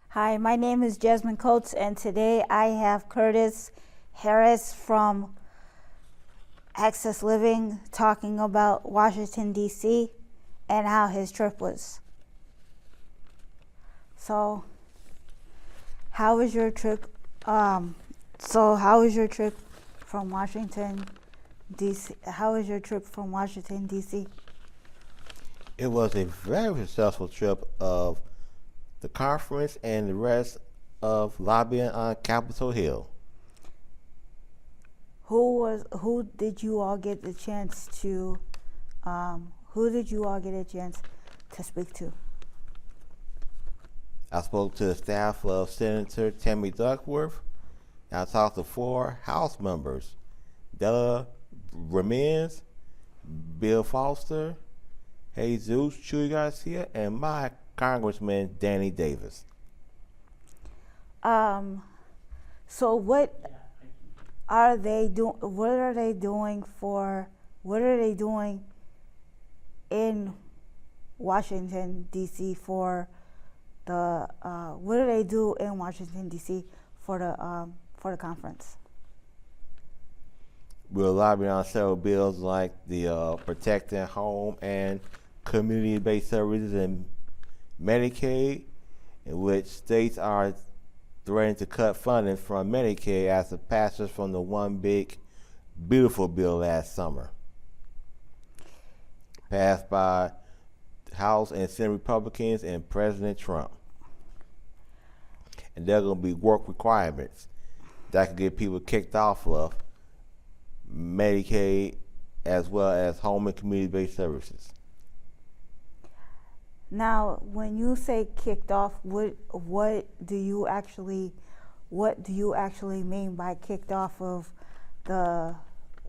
Hi, my name is Jazmine Coates, and today I have Curtis Harris from Access Living talking about Washington, D.C. and how his trip was. So, how was your trip? How was your trip from Washington, D.C.? How was your trip from Washington, D.C.? It was a very successful trip of the conference and the rest of lobbying on Capitol Hill. Who did you all get the chance to speak to? I spoke to the staff of Senator Tammy Duckworth, and I talked to 4 House members, Della Ramirez, Bill Foster, Jesus Chuy Garcia, and my Congressman Danny Davis. So what are they doing? What are they doing in Washington D.C. for the? What do they do in Washington D.C. for the conference? We're lobbying on several bills like the Protecting Home and Community-Based Services and Medicaid, in which states are threatening to cut funding from Medicaid as it passes from the One Big Beautiful bill last summer, passed by House and Senate Republicans and President Trump. And there are going to be work requirements that could get people kicked off of Medicaid as well as home and community-based services. Now, when you say kicked off, what do you actually mean by kicked off of the?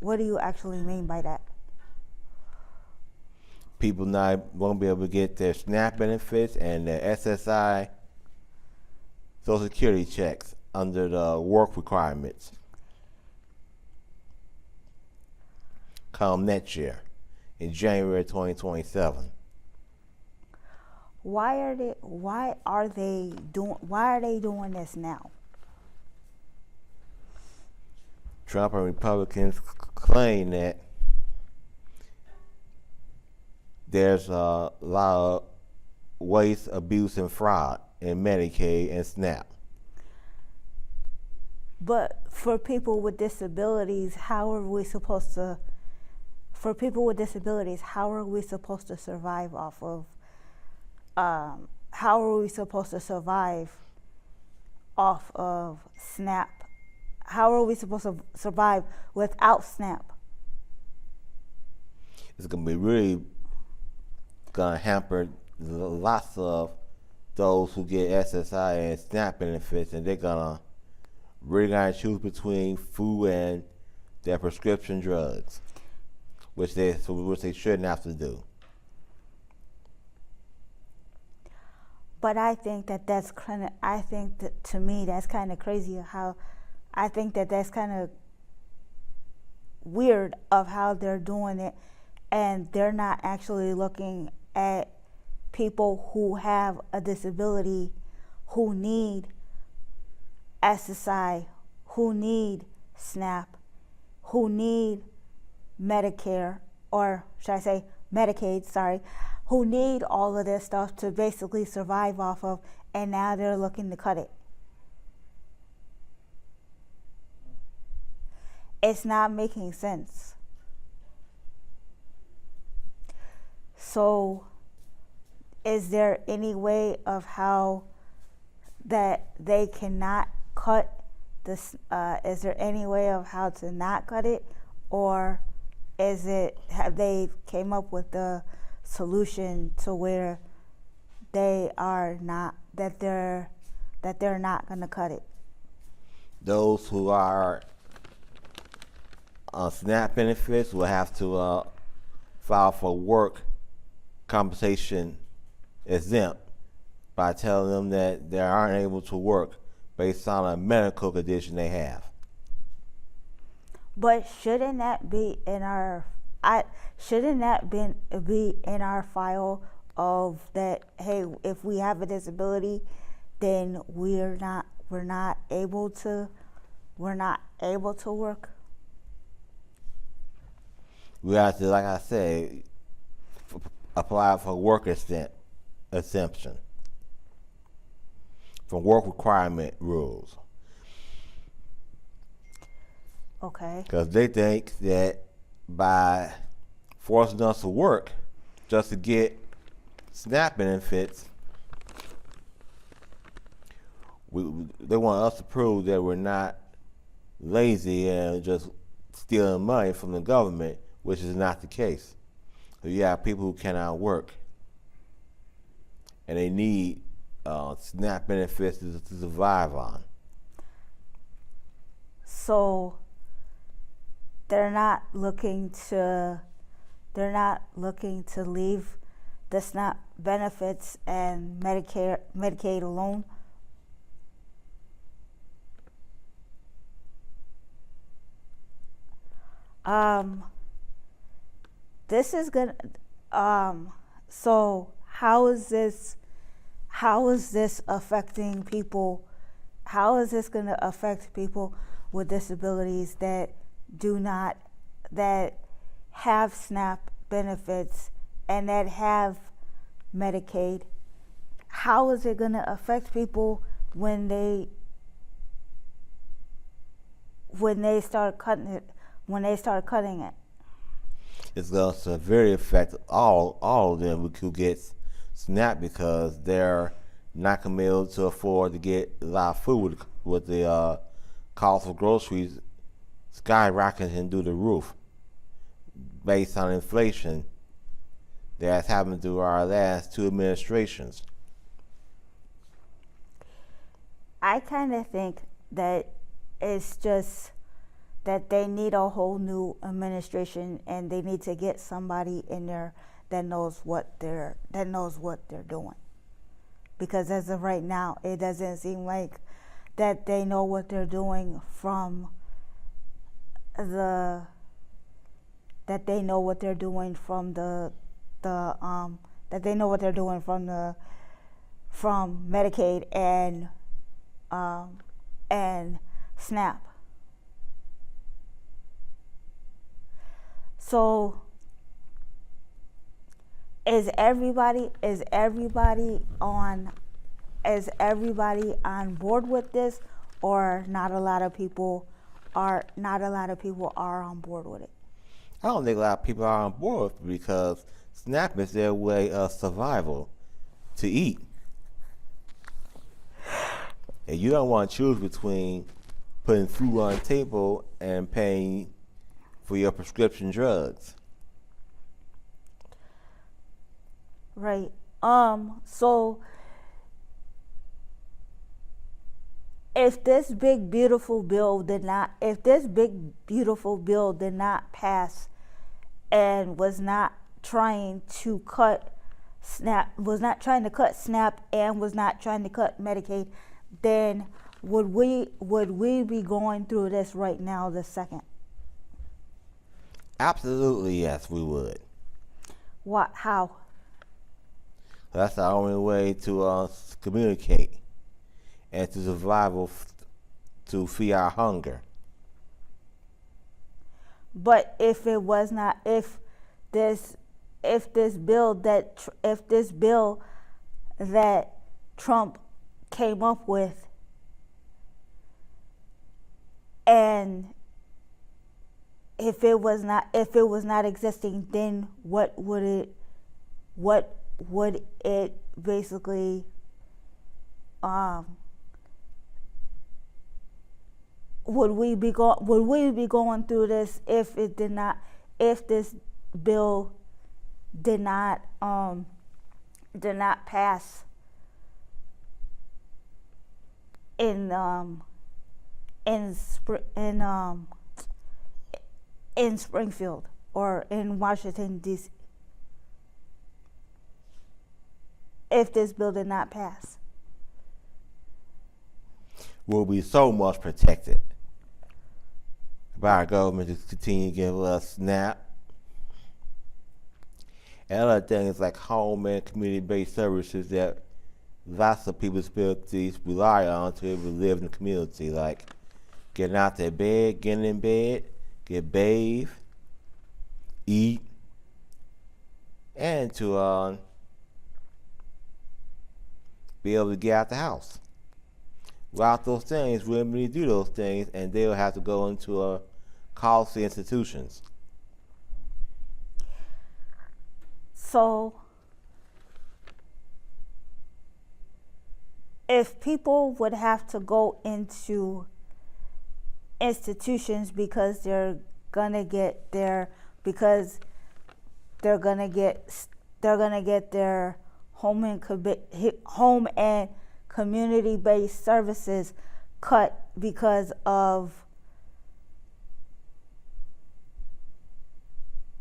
What do you actually mean by that? People not won't be able to get their SNAP benefits and their SSI Social Security checks under the work requirements come next year in January 2027. Why are they doing this now? Trump and Republicans claim that there's a lot of waste, abuse, and fraud in Medicaid and SNAP. But for people with disabilities, how are we supposed to survive off of? How are we supposed to survive off of SNAP? How are we supposed to survive without SNAP? It's going to be really going to hamper lots of those who get SSI and SNAP benefits, and they're going to really got to choose between food and their prescription drugs, which they shouldn't have to do. But I think that's kind of, to me, that's kind of crazy. I think that's kind of weird of how they're doing it, and they're not actually looking at people who have a disability, who need SSI, who need SNAP, who need Medicare, or should I say Medicaid, sorry, who need all of this stuff to basically survive off of, and now they're looking to cut it. It's not making sense. So, is there any way of how that they cannot cut this? Is there any way of how to not cut it, or have they came up with the solution to where they are not that they're not going to cut it? Those who are on SNAP benefits will have to file for work compensation exempt by telling them that they aren't able to work based on a medical condition they have. But shouldn't that be in our be in our file of that? Hey, if we have a disability, then we're not able to work. We have to, like I said, apply for work exemption from work requirement rules. Okay. Because they think that by forcing us to work just to get SNAP benefits, they want us to prove that we're not lazy and just stealing money from the government, which is not the case. So you have people who cannot work, and they need SNAP benefits to survive on. So they're not looking to leave the SNAP benefits and Medicaid alone. This is gonna. So how is this affecting people? How is this going to affect people with disabilities that have SNAP benefits and that have Medicaid? How is it going to affect people when they start cutting it? It's going to severely affect all of them who get SNAP, because they're not going to be able to afford to get a lot of food with the cost of groceries skyrocketing through the roof based on inflation that's happened through our last two administrations. I kind of think that it's just that they need a whole new administration, and they need to get somebody in there that knows what they're doing. Because as of right now, it doesn't seem like that they know what they're doing from the from Medicaid and SNAP. So is everybody on board with this, or not a lot of people are on board with it? I don't think a lot of people are on board with it, because SNAP is their way of survival, to eat. And you don't want to choose between putting food on the table and paying for your prescription drugs. Right. So if this big beautiful bill did not pass and was not trying to cut SNAP and was not trying to cut Medicaid, then would we be going through this right now this second? Absolutely, yes, we would. What? How? That's the only way to communicate and to survive, to feed our hunger. But if it was not, this if this bill that Trump came up with, and if it was not existing, then what would it basically would we be going through this if this bill did not pass in Springfield or in Washington D.C. If this bill did not pass, We'll be so much protected by our government to continue to give us SNAP. And other things like home and community-based services that lots of people's abilities rely on to be able to live in the community, like getting out their bed, getting in bed, get bathed, eat, and to be able to get out the house. Without those things, we wouldn't really do those things, and they'll have to go into costly institutions. so if people would have to go into institutions because they're gonna get their home and community based services cut because of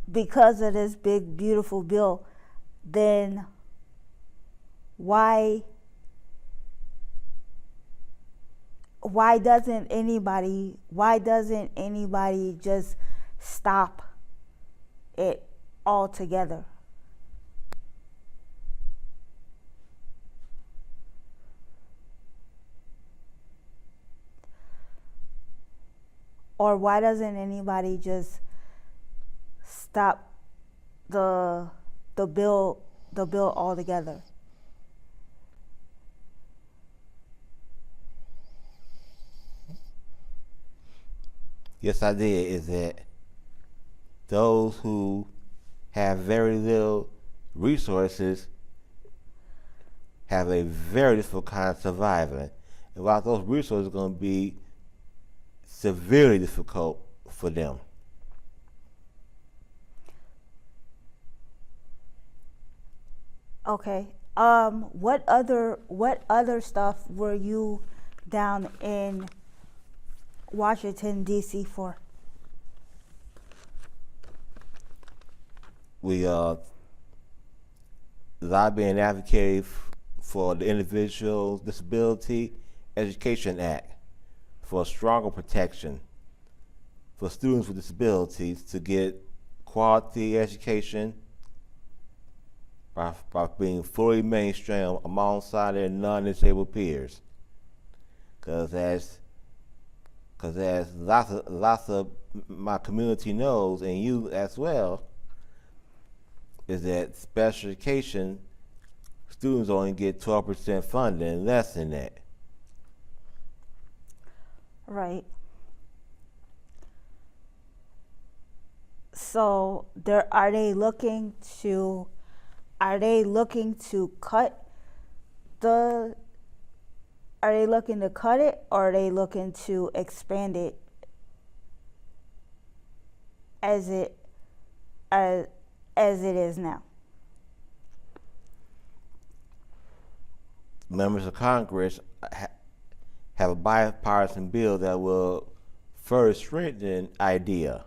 this big beautiful bill, then why doesn't anybody just stop it altogether? Or why doesn't anybody just stop the bill altogether? Yes, I did. Is that those who have very little resources have a very difficult time surviving. And while those resources are going to be severely difficult for them. Okay. What other stuff were you down in Washington D.C. for? We lobby and advocate for the Individual Disability Education Act for stronger protection for students with disabilities to get quality education by being fully mainstream alongside their non-disabled peers. Because as lots of my community knows, and you as well, is that special education students only get 12% funding, less than that. Right. So are they looking to cut the are they looking to cut it, or are they looking to expand it as it is now? Members of Congress have a bipartisan bill that will further strengthen IDEA,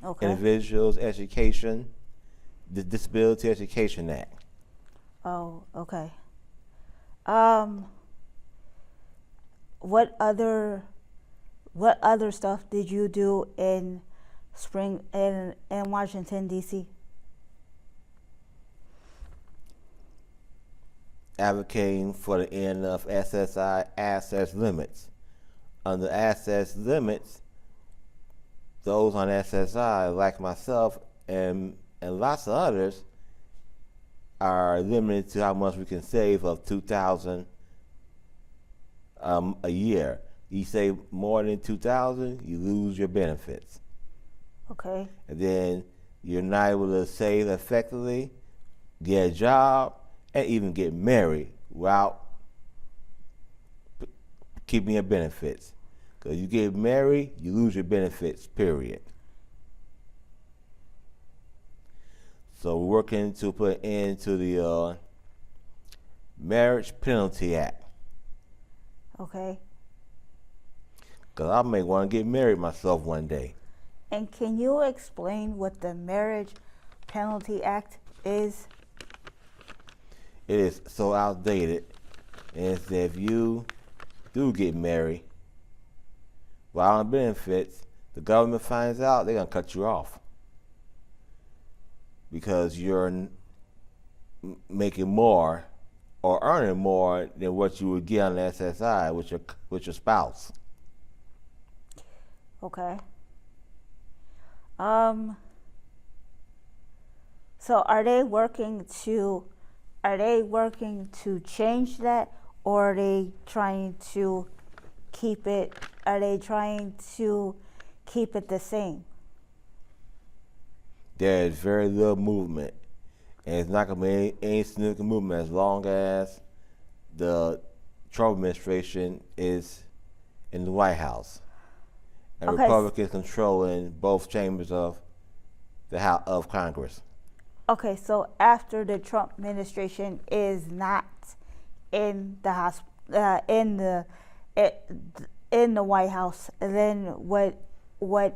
Okay. Individuals Education, the Disability Education Act. Oh, okay. What other stuff did you do in Washington D.C.? Advocating for the end of SSI access limits. Under access limits, those on SSI, like myself and lots of others, are limited to how much we can save of $2,000 a year. You save more than $2,000, you lose your benefits. Okay. And then you're not able to save effectively, get a job, and even get married without keeping your benefits. Because you get married, you lose your benefits, period. So we're working to put into the Marriage Penalty Act. Okay. Because I may want to get married myself one day. And can you explain what the Marriage Penalty Act is? It is so outdated. And it's that if you do get married while on benefits, the government finds out, they're going to cut you off. Because you're making more or earning more than what you would get on the SSI with your spouse. Okay. So are they working to change that, or are they trying to keep it the same? There is very little movement, and it's not going to be any significant movement as long as the Trump administration is in the White House and Okay. Republicans controlling both chambers of the House of Congress. Okay, so after the Trump administration is not in the in the White House, then what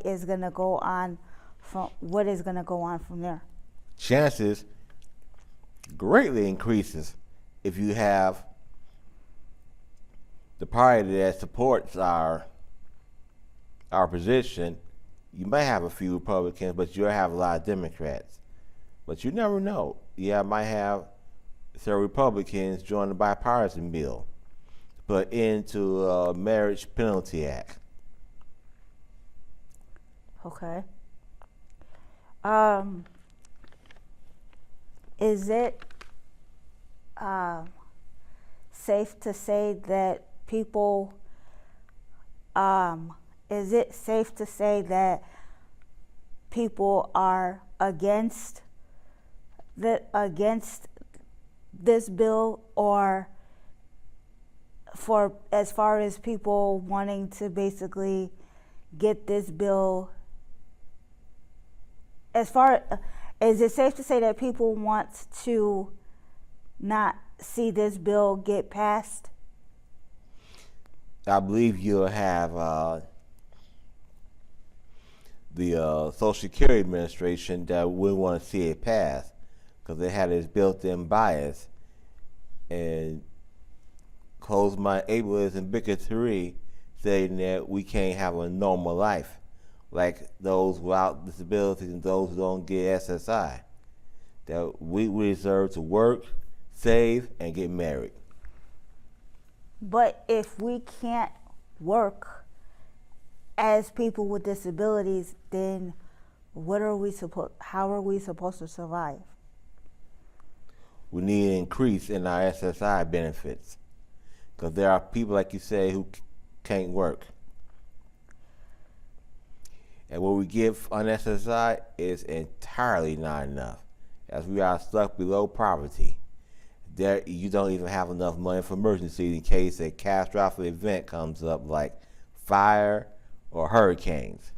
is gonna go on from there? Chances greatly increases if you have the party that supports our position. You might have a few Republicans, but you'll have a lot of Democrats. But you never know. Yeah, I might have some Republicans join the bipartisan bill to put into a Marriage Penalty Act. Okay. Is it safe to say that people? Is it safe to say that people are against this bill, or for as far as people wanting to basically get this bill? Is it safe to say that people want to not see this bill get passed? I believe you'll have the Social Security Administration that wouldn't want to see it pass because they had this built-in bias and closed-minded ableism and bigotry, saying that we can't have a normal life like those without disabilities and those who don't get SSI. That we deserve to work, save, and get married. But if we can't work as people with disabilities, then how are we supposed to survive? We need an increase in our SSI benefits because there are people, like you say, who can't work. And what we give on SSI is entirely not enough, as we are stuck below poverty. There, you don't even have enough money for emergencies in case a catastrophic event comes up like fire or hurricanes.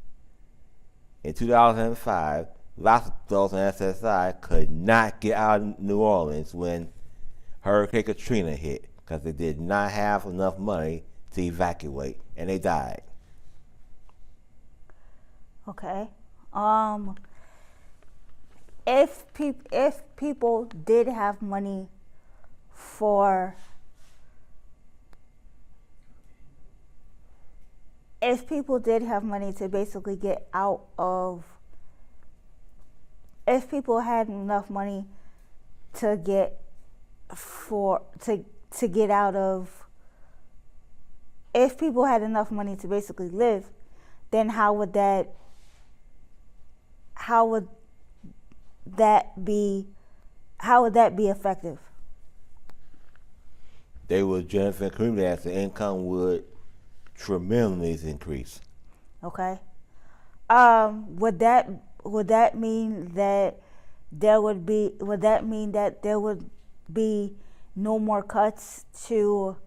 In 2005, lots of those on SSI could not get out of New Orleans when Hurricane Katrina hit because they did not have enough money to evacuate, and they died. Okay. If people did have money to basically get out of, if people had enough money to get out of, if people had enough money to basically live, then how would that how would that be? How would that be effective? They would benefit the community as the income would tremendously increase. Okay. Would that mean that there would be? Would that mean that there would be no more cuts to?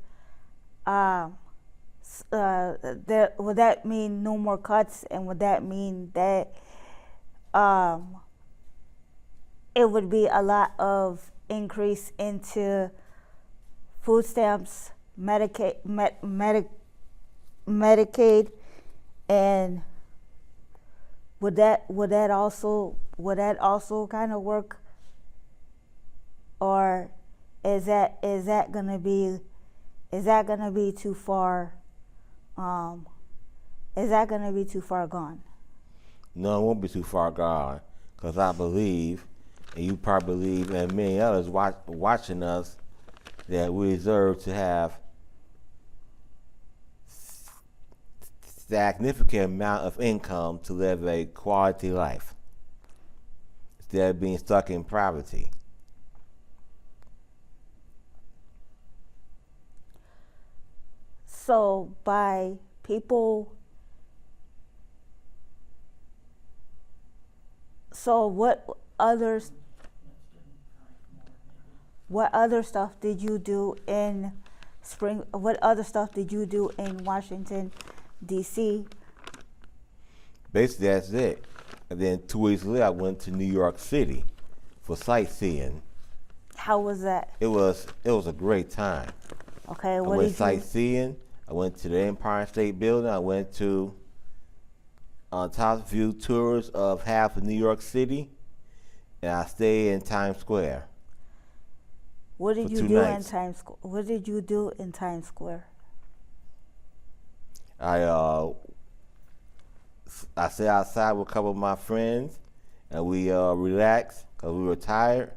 Would that mean no more cuts, and would that mean that it would be a lot of increase into food stamps, Medicaid, and would that also kind of work, or is that gonna be too far? Is that gonna be too far gone? No, it won't be too far gone, because I believe, and you probably believe, and many others watching us, that we deserve to have significant amount of income to live a quality life instead of being stuck in poverty. So by people, so what other stuff did you do in what other stuff did you do in Washington, D.C.? Basically, that's it. And then 2 weeks later, I went to New York City for sightseeing. How was that? It was a great time. Okay, I what went did you? sightseeing. I went to the Empire State Building. I went to top view tours of half of New York City, and I stayed in Times Square. What did for you 2 do nights. in Times Square? What did you do in Times Square? I sat outside with a couple of my friends, and we relaxed because we were tired,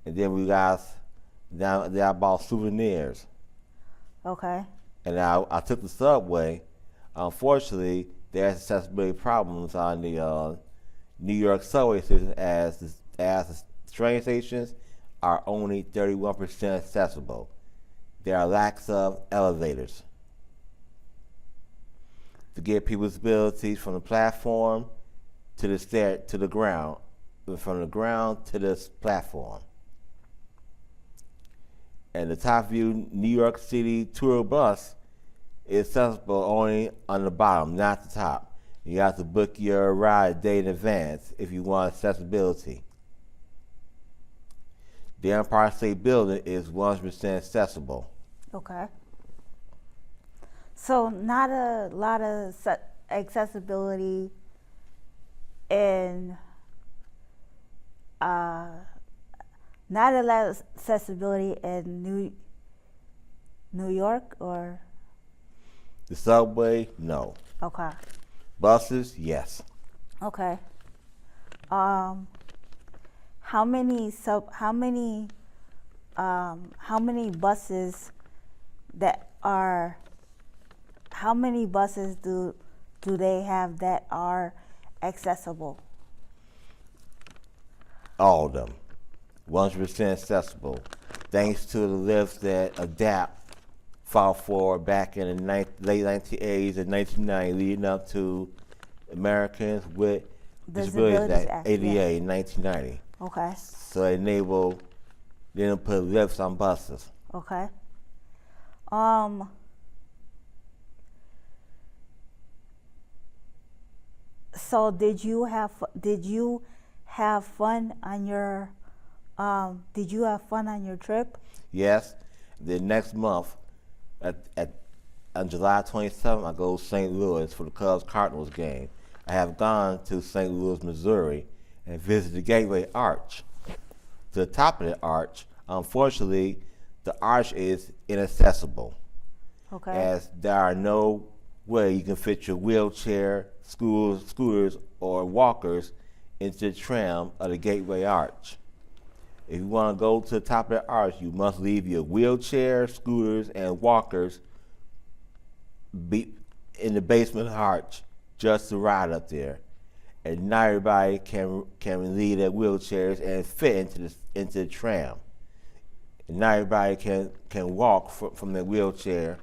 and then we got down there. I bought souvenirs, Okay. and I took the subway. Unfortunately, there's accessibility problems on the New York subway system, as the train stations are only 31% accessible. There are lacks of elevators to get people's abilities from the platform to the ground, from the ground to the platform. And the top view New York City tour bus is accessible only on the bottom, not the top. You have to book your ride a day in advance if you want accessibility. The Empire State Building is 100% accessible. Okay. So not a lot of accessibility in not a lot of accessibility in New York, or The subway, no. okay. Buses, yes. Okay. How many buses how many buses do they have that are accessible? All of them. 100% accessible. Thanks to the lifts that ADAPT fought for back in the late 1980s and 1990s, leading up to Americans with Disabilities Act, ADA, yeah. in 1990. Okay. So they didn't put lifts on buses. Okay. So did you have fun on your trip? Yes. The next month, on July 27th, I go to St. Louis for the Cubs Cardinals game. I have gone to St. Louis, Missouri, and visited the Gateway Arch. To the top of the arch, unfortunately, the arch is inaccessible, Okay. as there are no way you can fit your wheelchair, scooters, or walkers into the tram of the Gateway Arch. If you want to go to the top of the arch, you must leave your wheelchair, scooters, and walkers in the basement of the arch just to ride up there. and not everybody can leave their wheelchairs and fit into the tram. And not everybody can walk from their wheelchair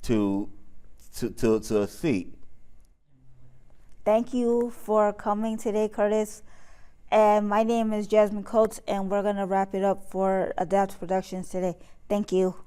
to a seat. Thank you for coming today, Curtis. And my name is Jazmine Coates, and we're going to wrap it up for Adapt Productions today. Thank you.